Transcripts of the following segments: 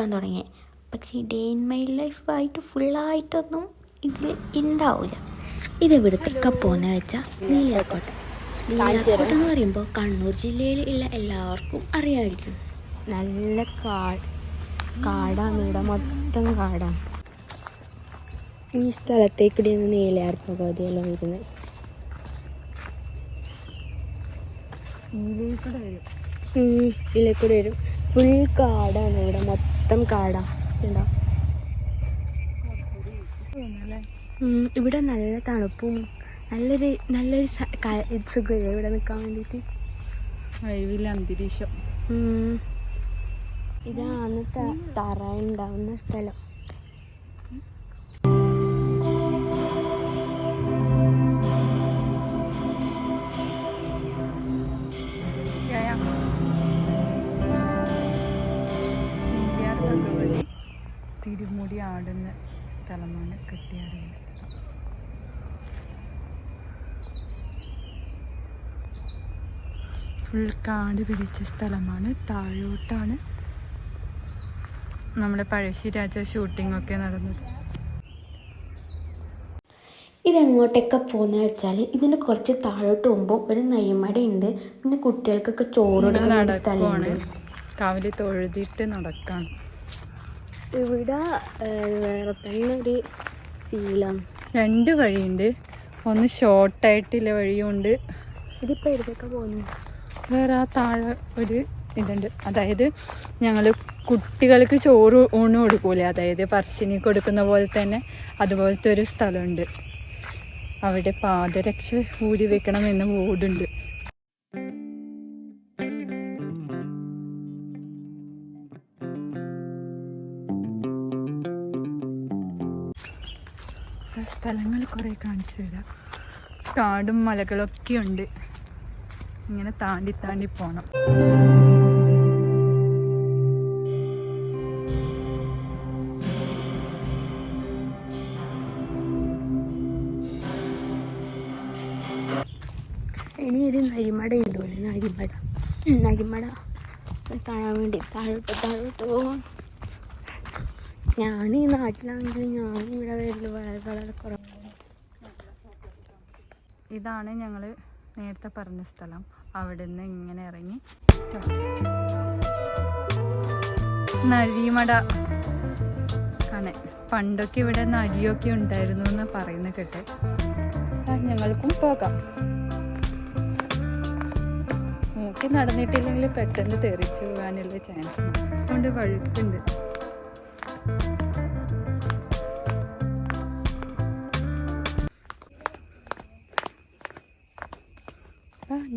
എടുക്കാൻ തുടങ്ങി. പക്ഷേ ഡേ ഇൻ മൈ ലൈഫായിട്ട് ഫുള്ളായിട്ടൊന്നും ഇതിൽ ഉണ്ടാവില്ല. ഇത് ഇവിടുത്തേക്ക് പോകുന്നത് വെച്ചാൽ നീലേർക്കോട്ട. നീലേർക്കോട്ട എന്ന് പറയുമ്പോൾ കണ്ണൂർ ജില്ലയിൽ ഉള്ള എല്ലാവർക്കും അറിയാമായിരിക്കും. നല്ല കാടാണ്, ഇവിടെ മൊത്തം കാടാണ്. ഈ സ്ഥലത്തേക്കൂടിയാണ് നീലയാർ പകതിയെല്ലാം വരുന്നത്. ഇതിലേക്കൂടെ വരും. ഫുൾ കാടാണ്, ഇവിടെ മൊത്തം കാടാണ്. ഉണ്ടോ? ഇവിടെ നല്ല തണുപ്പും നല്ലൊരു സുഖമില്ല ഇവിടെ നിൽക്കാൻ വേണ്ടിയിട്ട്. അന്തരീക്ഷം ഇതാണ് തറ ഉണ്ടാവുന്ന സ്ഥലം. തിരുമുടി ആടുന്ന സ്ഥലമാണ് കെട്ടിയാടുന്ന സ്ഥലം. ഫുൾ കാട് പിടിച്ച സ്ഥലമാണ്. താഴോട്ടാണ് നമ്മുടെ പഴശ്ശിരാജ ഷൂട്ടിംഗ് ഒക്കെ നടന്നത്. ഇതെങ്ങോട്ടൊക്കെ പോകുന്നത് വെച്ചാൽ ഇതിന് കുറച്ച് താഴോട്ട് പോകുമ്പോൾ ഒരു നെയ്മടയുണ്ട്. പിന്നെ കുട്ടികൾക്കൊക്കെ ചോറ് കൊടുക്കുന്ന സ്ഥലമാണ്. കാവില് തൊഴുതിട്ട് നടക്കാണ്. ഇവിടെ വേറെ തന്നെ ഒരു ഫീലാണ്. 2 വഴിയുണ്ട്. ഒന്ന് ഷോർട്ടായിട്ടുള്ള വഴിയുണ്ട്. ഇതിപ്പോൾ എവിടേക്കാ പോകുന്നു? വേറെ ആ താഴെ ഒരു ഇതുണ്ട്. അതായത് ഞങ്ങൾ കുട്ടികൾക്ക് ചോറ് ഊണ് കൊടുക്കൂലേ, അതായത് പറശ്ശിനി കൊടുക്കുന്ന പോലെ തന്നെ അതുപോലത്തെ ഒരു സ്ഥലമുണ്ട്. അവിടെ പാദരക്ഷ ഊരി വെക്കണമെന്ന് ബോർഡുണ്ട്. സ്ഥലങ്ങൾ കുറേ കാണിച്ചു തരാം. കാടും മലകളൊക്കെ ഉണ്ട്. ഇങ്ങനെ താണ്ടി പോണം. ഇനി ഒരു നരിമട ഉണ്ടല്ലോ, നരിമട കാണാൻ വേണ്ടി താഴോട്ട് പോകാൻ. ഞാൻ ഈ നാട്ടിലാണെങ്കിൽ ഞാനിവിടെ വരല് വളരെ കുറവാണ്. ഇതാണ് ഞങ്ങൾ നേരത്തെ പറഞ്ഞ സ്ഥലം. അവിടെ നിന്ന് ഇങ്ങനെ ഇറങ്ങി നരിമട കാണാൻ. പണ്ടൊക്കെ ഇവിടെ നരിയൊക്കെ ഉണ്ടായിരുന്നു എന്ന് പറയുന്ന കേട്ടെ. ഞങ്ങൾക്കും പോകാം. നോക്കി നടന്നിട്ടില്ലെങ്കിൽ പെട്ടെന്ന് തെറിച്ചു പോകാനുള്ള ചാൻസ് കൊണ്ട് വഴുക്കുണ്ട്.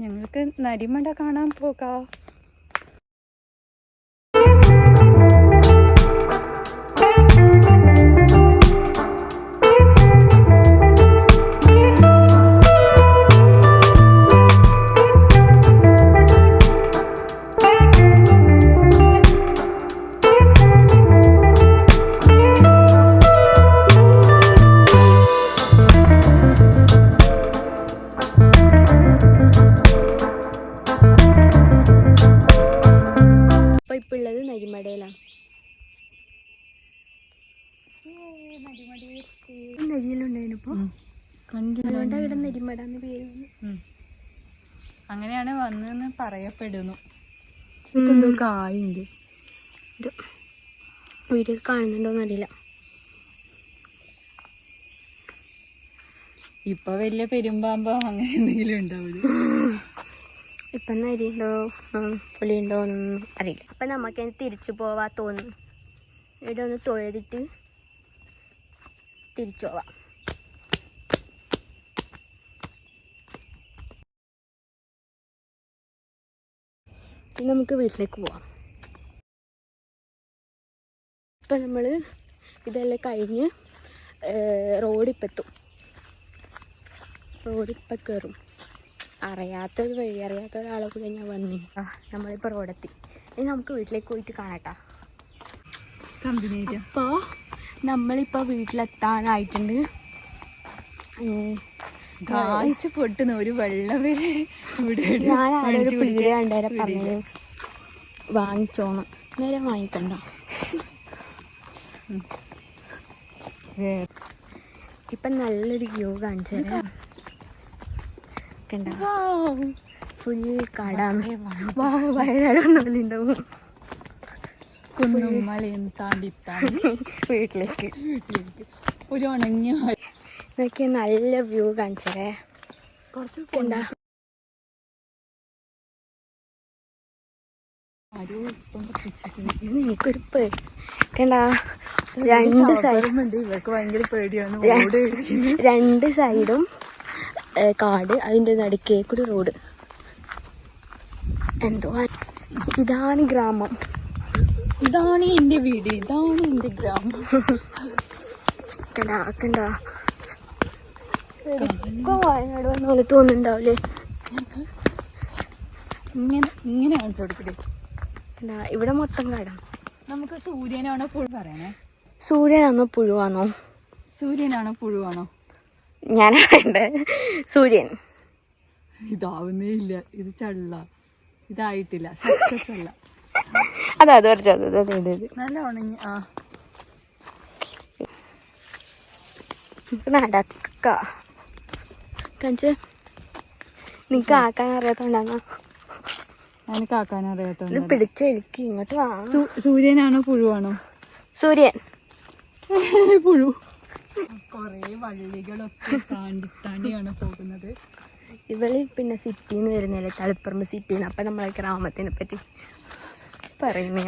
ഞങ്ങൾക്ക് നരിമട കാണാൻ പോകാം. ഉള്ളത് നരിമടയിലാണ്. നരിയിലുണ്ടായിരുന്നു. അതുകൊണ്ടാണ് ഇവിടെ നരിമട എന്ന് പേര്. അങ്ങനെയാണ് വന്നെന്ന് പറയപ്പെടുന്നു. എന്തോ കായുണ്ട്. വീഡിയോ കാണുന്നുണ്ടോന്ന് അറിയില്ല. ഇപ്പൊ വലിയ പെരുമ്പാമ്പോ അങ്ങനെ എന്തെങ്കിലും ഉണ്ടാവില്ല. ഇപ്പം നരിയുണ്ടോ പുളിയുണ്ടോ ഒന്നും അറിയില്ല. അപ്പം നമുക്ക് തിരിച്ചു പോവാൻ തോന്നും. ഇവിടെ ഒന്ന് തൊഴുതിട്ട് തിരിച്ചു പോവാം. ഇനി നമുക്ക് വീട്ടിലേക്ക് പോവാം. ഇപ്പം നമ്മൾ ഇതെല്ലാം കഴിഞ്ഞ് റോഡിപ്പെത്തും. റോഡിപ്പം കയറും. അറിയാത്തൊരു വഴി, അറിയാത്ത ഒരാളെ കൂടെ ഞാൻ വന്നി. നമ്മളിപ്പോൾ റോഡെത്തി. ഇനി നമുക്ക് വീട്ടിലേക്ക് പോയിട്ട് കാണാട്ടാ. അപ്പോൾ നമ്മളിപ്പോൾ വീട്ടിലെത്താനായിട്ടുണ്ട്. കാഴ്ച പൊട്ടുന്ന ഒരു വെള്ളം വരെ ഇവിടെ. ഞാൻ ആടെ ഒരു പീടിക കണ്ടേരെ പറഞ്ഞത് വാങ്ങിച്ചോന്ന്. നേരെ വാങ്ങിക്കണ്ട. ഇപ്പം നല്ലൊരു വ്യൂ കാണിച്ചു തരാം. കണ്ട ഫുൾ കാടാണ്. വയനാട് ഒന്നുമില്ല ഉണ്ടാവും. കുന്നും മലയും താണ്ടി വീട്ടിലേക്ക് ഒരു ഉണങ്ങിയ നോക്കിയ നല്ല വ്യൂ കാണിച്ചേ. കണ്ട എനിക്കൊരു പേടി. കണ്ട രണ്ട് സൈഡും കാട്, അതിൻ്റെ നടുക്കേക്കൂടി റോഡ്. എന്തോ ഇതാണ് ഗ്രാമം, ഇതാണ് എൻ്റെ വീട്, ഇതാണ് എൻ്റെ ഗ്രാമം. കണ്ട കണ്ട വയനാട് വന്ന പോലെ തോന്നുന്നുണ്ടാവില്ലേ? ഇങ്ങനെ കാണിച്ചു കൊടുക്കട്ടെ. കണ്ട ഇവിടെ മൊത്തം കാടാണ്. നമുക്ക് സൂര്യനാണോ പുഴു പറയണേ? സൂര്യനാണോ പുഴുവാണോ? സൂര്യനാണോ പുഴുവാണോ? ഞാനാ വേണ്ടേ? സൂര്യൻ. ഇതാവുന്നേ ഇല്ല, ഇത് ചള്ള, ഇതായിട്ടില്ല, സക്സസ് അല്ല. അതെ നല്ല ഉണങ്ങി. നടക്ക കഞ്ച് നിനക്ക് ആക്കാൻ അറിയാത്തോണ്ടാ. എനിക്ക് ആക്കാൻ അറിയാത്തോണ്ട്. പിടിച്ചു വലിക്ക് ഇങ്ങോട്ട് വാ. സൂര്യനാണോ പുഴുവാണോ? സൂര്യൻ. പുഴു. കൊറേ വള്ളികളൊക്കെ താണ്ടിയാണ് പോകുന്നത്. ഇവള് പിന്നെ സിറ്റിന്ന് വരുന്നില്ലേ, തളിപ്പറമ്പ് സിറ്റിന്ന്. അപ്പൊ നമ്മളെ ഗ്രാമത്തിനെ പറ്റി പറയുന്ന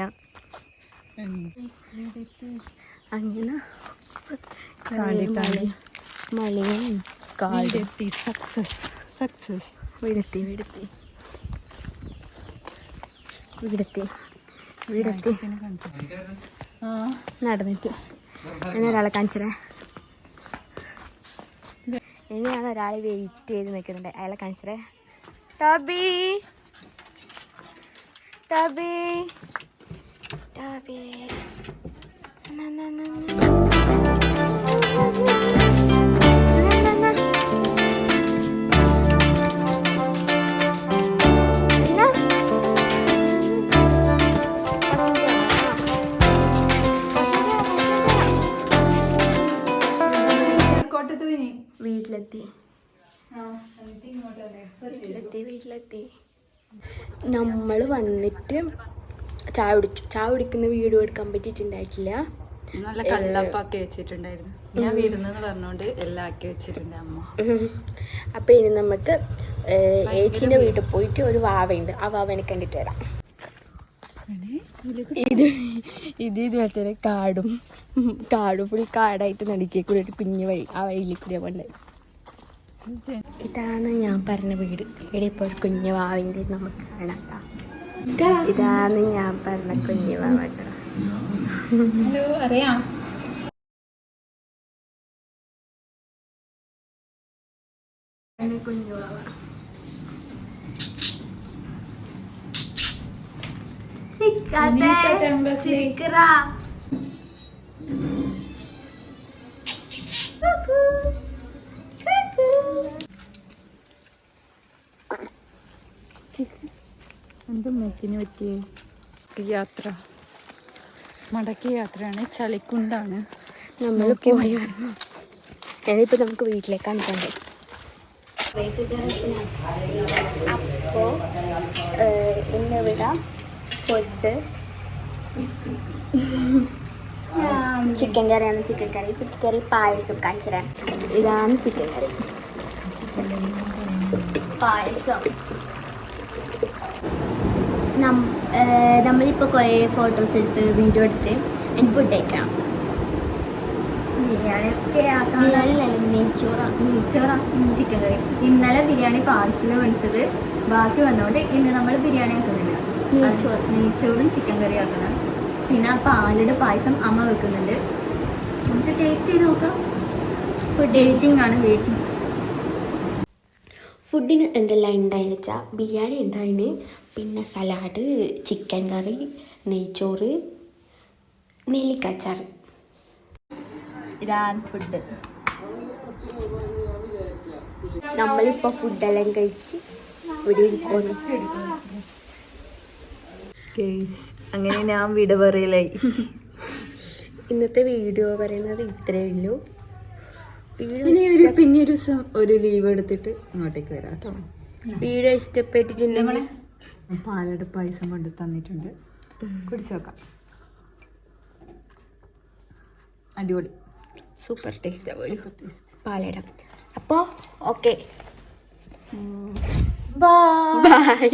അങ്ങനെ മലയും കാടും. സക്സസ് വീടെത്തി നടന്നിട്ട് എന്നെ ഒരാളെ കാണിച്ചേ. ഇനി ഞാൻ ഒരാളെ വെയിറ്റ് ചെയ്ത് നിൽക്കുന്നുണ്ട്, അയാളെ കാണിച്ചേ. ടോബി ടോബി ടോബി വീട്ടിലെത്തി. നമ്മൾ വന്നിട്ട് ചായ കുടിക്കുന്ന വീഡിയോ എടുക്കാൻ പറ്റിയിട്ടുണ്ടായിട്ടില്ല. നല്ല കള്ളപ്പാക്കി വെച്ചിട്ടുണ്ടായിരുന്നു. ഞാൻ വീടുന്നെന്ന് പറഞ്ഞോണ്ട് എല്ലാം ആക്കി വെച്ചിട്ടുണ്ട് അമ്മ. അപ്പൊ ഇനി നമുക്ക് ഏച്ചിന്റെ വീട്ടിൽ പോയിട്ട് ഒരു വാവയുണ്ട്, ആ വാവനെ കണ്ടിട്ട് വരാം. ഇതുപോലെ കാടും ഫുൾ കാടായിട്ട് നടുക്കേ കൂടി ഒരു കുഞ്ഞു വഴി, ആ വഴിയിൽ കൂടിയാ പോലെ. ഇതാണ് ഞാൻ പറഞ്ഞ വീട്. ഇവിടെ ഇപ്പോൾ ഒരു കുഞ്ഞു വാവിൻ്റെ നമുക്ക് കാണാം. ഇതാണ് ഞാൻ പറഞ്ഞ കുഞ്ഞു വാവ. അറിയാം. കുഞ്ഞു വാവ എന്ത് മൂക്കിന് പറ്റിയ യാത്ര, മടക്കിയ യാത്രയാണ്. ചളിക്കുണ്ടാണ് നമ്മൾ പോയി. ഞാനിപ്പോൾ നമുക്ക് വീട്ടിലേക്കാണ് പോകണ്ടേ. അപ്പോൾ ഇന്നിവിടെ ഫുഡ് ചിക്കൻ കറിയാണ്. ചിക്കൻ കറി പായസം കാണിച്ചുതരാം. ഇതാണ് ചിക്കൻ കറി, പായസം. നമ്മളിപ്പോൾ കുറേ ഫോട്ടോസ് എടുത്ത് വീഡിയോ എടുത്ത് എനിക്ക് ഫുഡ് കഴിക്കണം. നെയ്ച്ചോറാ ചിക്കൻ കറി. ഇന്നലെ ബിരിയാണി പാർസൽ മേടിച്ചത് ബാക്കി വന്നോണ്ട് ഇന്ന് നമ്മൾ ബിരിയാണി ആക്കുന്നില്ല, നെയ്ച്ചോറും ചിക്കൻ കറി ആക്കണം. പിന്നെ പാലയുടെ പായസം അമ്മ വെക്കുന്നുണ്ട്, നമുക്ക് ടേസ്റ്റ് ചെയ്ത് നോക്കാം. വെയിറ്റിംഗ് ആണ്. ഫുഡിന് എന്തെല്ലാം ഉണ്ടായെന്ന് വെച്ചാൽ ബിരിയാണി ഉണ്ടായിന്, പിന്നെ സലാഡ്, ചിക്കൻ കറി, നെയ്ച്ചോറ്, നെല്ലിക്കച്ചാറ്. ഇതാണ് ഫുഡ്. നമ്മളിപ്പോൾ ഫുഡെല്ലാം കഴിച്ചിട്ട് ഇവിടെ ഇരിക്കുന്നു. അങ്ങനെ ഞാൻ വിട പറയലായി. ഇന്നത്തെ വീഡിയോ പറയുന്നത് ഇത്രയേ ഉള്ളൂ. ഇനി പിന്നെ ഒരു ദിവസം ഒരു ലീവ് എടുത്തിട്ട് ഇങ്ങോട്ടേക്ക് വരാം കേട്ടോ. വീഡിയോ ഇഷ്ടപ്പെട്ടിട്ടുണ്ടെങ്കിൽ പാലട പായസം കൊണ്ട് തന്നിട്ടുണ്ട്, കുടിച്ചു നോക്കാം. അടിപൊളി, സൂപ്പർ ടേസ്റ്റ് പാലട. അപ്പോൾ ഓക്കെ, ബൈ.